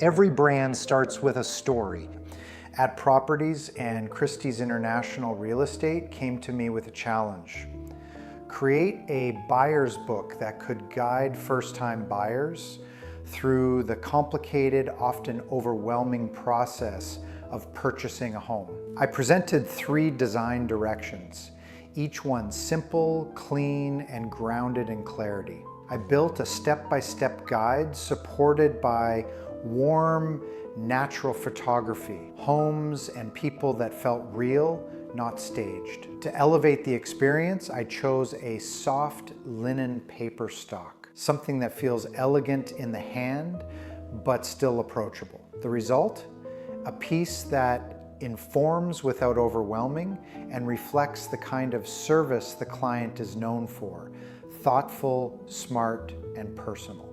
Every brand starts with a story. At Properties and Christie's International Real Estate came to me with a challenge. Create a buyer's book that could guide first-time buyers through the complicated, often overwhelming process of purchasing a home. I presented 3 design directions, each one simple, clean, and grounded in clarity. I built a step-by-step guide supported by warm, natural photography, homes and people that felt real, not staged. To elevate the experience, I chose a soft linen paper stock, something that feels elegant in the hand, but still approachable. The result? A piece that informs without overwhelming and reflects the kind of service the client is known for: thoughtful, smart, and personal.